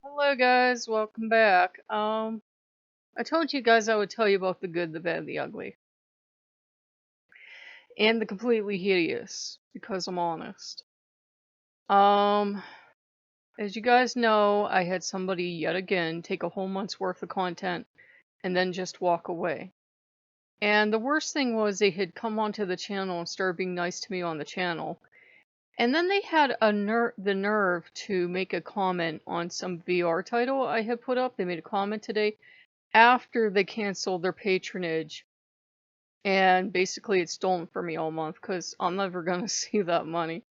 Hello guys, welcome back. I told you guys I would tell you about the good, the bad, the ugly, and the completely hideous, because I'm honest. Um, as you guys know, I had somebody yet again take a whole month's worth of content and then just walk away. And the worst thing was they had come onto the channel and started being nice to me on the channel. And then they had the nerve to make a comment on some VR title I had put up. They made a comment today after they canceled their patronage, and basically it's stolen from me all month because I'm never gonna see that money.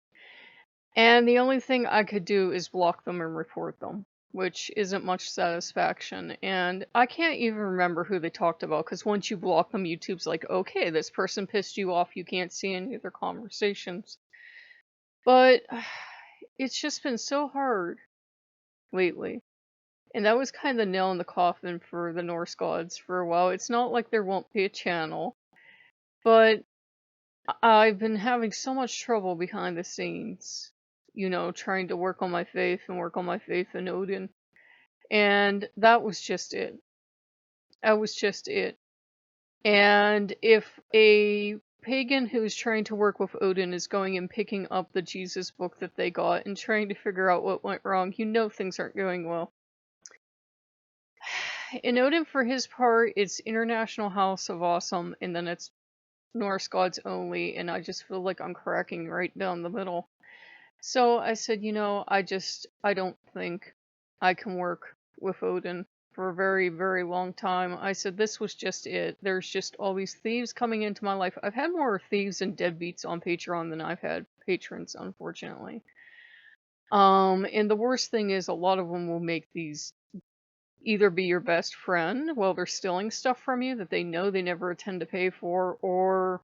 And the only thing I could do is block them and report them, which isn't much satisfaction. And I can't even remember who they talked about because once you block them, YouTube's like, okay, this person pissed you off. You can't see any of their conversations. But it's just been so hard lately. And that was kind of the nail in the coffin for the Norse gods for a while. It's not like there won't be a channel, but I've been having so much trouble behind the scenes, trying to work on my faith and work on my faith in Odin. And that was just it. That was just it. And if a pagan who's trying to work with Odin is going and picking up the Jesus book that they got and trying to figure out what went wrong, things aren't going well. In Odin, for his part, it's International House of Awesome, and then it's Norse gods only, and I just feel like I'm cracking right down the middle. So I said, I don't think I can work with Odin for a very, very long time. I said, this was just it. There's just all these thieves coming into my life. I've had more thieves and deadbeats on Patreon than I've had patrons, unfortunately. And the worst thing is a lot of them will make these either be your best friend while they're stealing stuff from you that they know they never intend to pay for, or,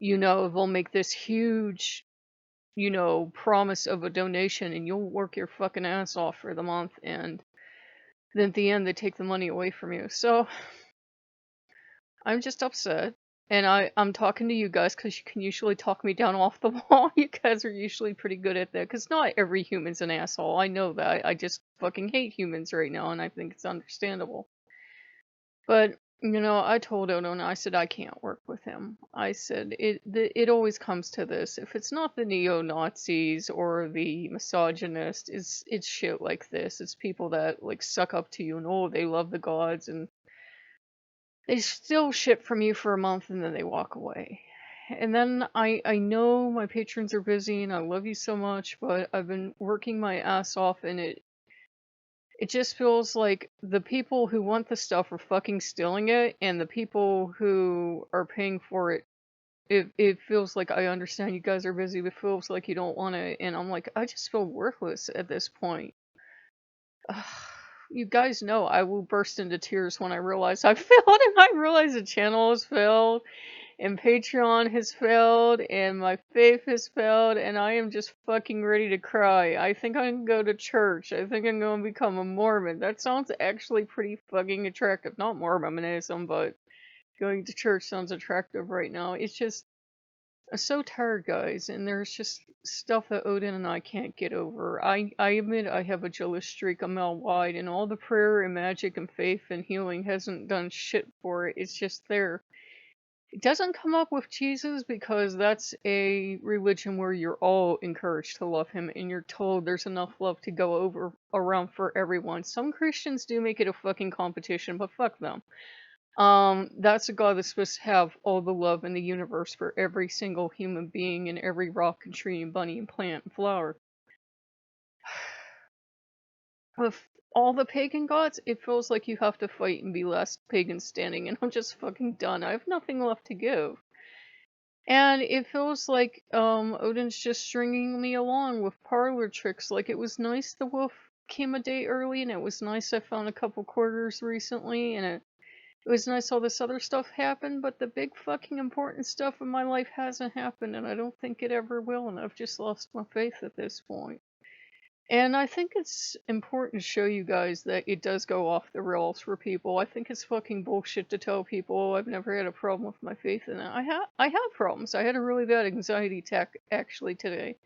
they'll make this huge promise of a donation and you'll work your fucking ass off for the month and then at the end they take the money away from you. So I'm just upset. And I'm talking to you guys because you can usually talk me down off the wall. You guys are usually pretty good at that because not every human's an asshole. I know that. I just fucking hate humans right now and I think it's understandable. But I told Odo, I said I can't work with him. I said it always comes to this. If it's not the neo-Nazis or the misogynist, it's shit like this. It's people that like suck up to you and they love the gods and they steal shit from you for a month and then they walk away. And then I know my patrons are busy and I love you so much, but I've been working my ass off and it just feels like the people who want the stuff are fucking stealing it, and the people who are paying for it, it feels like I understand you guys are busy, but it feels like you don't want it, and I'm like, I just feel worthless at this point. Ugh. You guys know I will burst into tears when I realize I failed, and I realize the channel has failed, and Patreon has failed, and my faith has failed, and I am just fucking ready to cry. I think I can go to church. I think I'm going to become a Mormon. That sounds actually pretty fucking attractive. Not Mormonism, but going to church sounds attractive right now. It's just, I'm so tired, guys, and there's just stuff that Odin and I can't get over. I admit I have a jealous streak a mile wide, and all the prayer and magic and faith and healing hasn't done shit for it. It's just there. It doesn't come up with Jesus because that's a religion where you're all encouraged to love him and you're told there's enough love to go over around for everyone. Some Christians do make it a fucking competition, but fuck them. That's a God that's supposed to have all the love in the universe for every single human being and every rock and tree and bunny and plant and flower. With all the pagan gods, it feels like you have to fight and be last pagan standing, and I'm just fucking done. I have nothing left to give. And it feels like Odin's just stringing me along with parlor tricks. Like, it was nice the wolf came a day early, and it was nice I found a couple quarters recently, and it was nice all this other stuff happened, but the big fucking important stuff in my life hasn't happened, and I don't think it ever will, and I've just lost my faith at this point. And I think it's important to show you guys that it does go off the rails for people. I think it's fucking bullshit to tell people, oh, I've never had a problem with my faith in it. I have problems. I had a really bad anxiety attack actually today.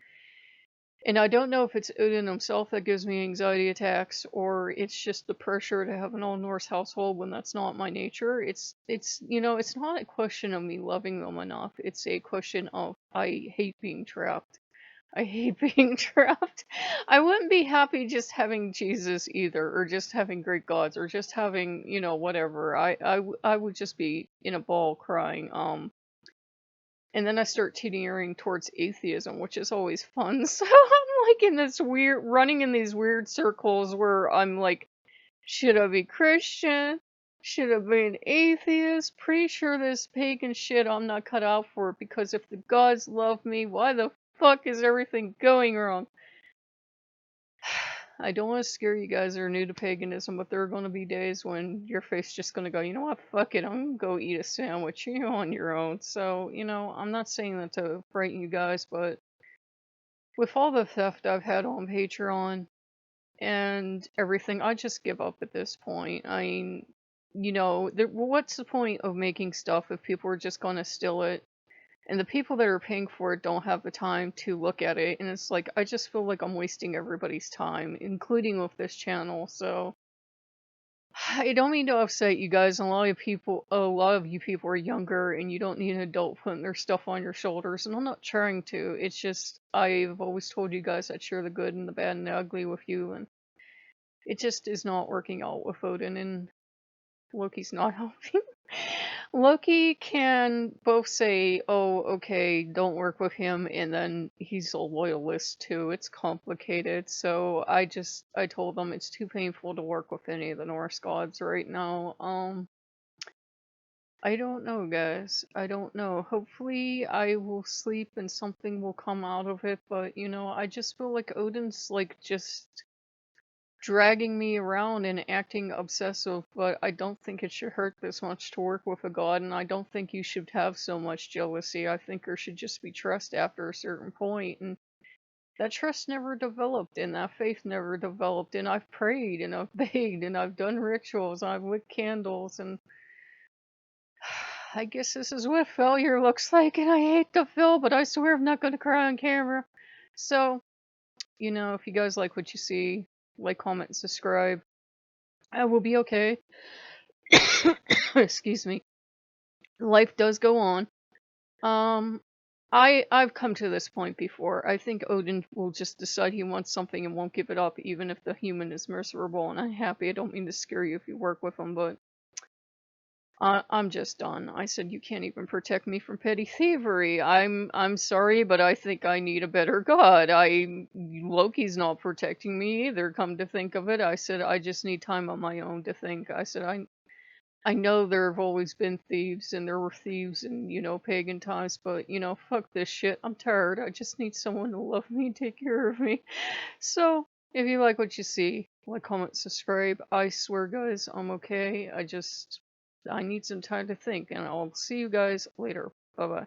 And I don't know if it's Odin himself that gives me anxiety attacks, or it's just the pressure to have an all Norse household when that's not my nature. It's not a question of me loving them enough. It's a question of I hate being trapped. I hate being trapped. I wouldn't be happy just having Jesus either, or just having Greek gods, or just having, whatever. I would just be in a ball crying. And then I start teetering towards atheism, which is always fun. So I'm like in this weird, running in these weird circles where I'm like, should I be Christian? Should I be an atheist? Pretty sure this pagan shit I'm not cut out for it, because if the gods love me, why the fuck is everything going wrong? I don't want to scare you guys that are new to paganism, but there are going to be days when your faith's just going to go, you know what, fuck it, I'm going to go eat a sandwich. You're on your own. So, I'm not saying that to frighten you guys, but with all the theft I've had on Patreon and everything, I just give up at this point. I mean, what's the point of making stuff if people are just going to steal it? And the people that are paying for it don't have the time to look at it. And it's like, I just feel like I'm wasting everybody's time, including with this channel. So I don't mean to upset you guys. A lot of you people are younger and you don't need an adult putting their stuff on your shoulders. And I'm not trying to. It's just, I've always told you guys I'd share the good and the bad and the ugly with you. And it just is not working out with Odin, and Loki's not helping. Loki can both say, oh, okay, don't work with him, and then he's a loyalist too. It's complicated. So I told them it's too painful to work with any of the Norse gods right now. I don't know, guys. I don't know. Hopefully I will sleep and something will come out of it, but I just feel like Odin's like just dragging me around and acting obsessive, but I don't think it should hurt this much to work with a god, and I don't think you should have so much jealousy. I think there should just be trust after a certain point, and that trust never developed, and that faith never developed, and I've prayed, and I've begged, and I've done rituals, and I've lit candles, and I guess this is what failure looks like, and I hate to fail, but I swear I'm not going to cry on camera. So, if you guys like what you see, like, comment, and subscribe. I will be okay. Excuse me. Life does go on. Um, I've come to this point before. I think Odin will just decide he wants something and won't give it up, even if the human is miserable and unhappy. I don't mean to scare you if you work with him, but I'm just done. I said you can't even protect me from petty thievery. I'm sorry, but I think I need a better god. Loki's not protecting me either. Come to think of it, I said I just need time on my own to think. I said I know there have always been thieves, and there were thieves in, pagan times, but, fuck this shit. I'm tired. I just need someone to love me and take care of me. So, if you like what you see, like, comment, subscribe. I swear, guys, I'm okay. I need some time to think, and I'll see you guys later. Bye-bye.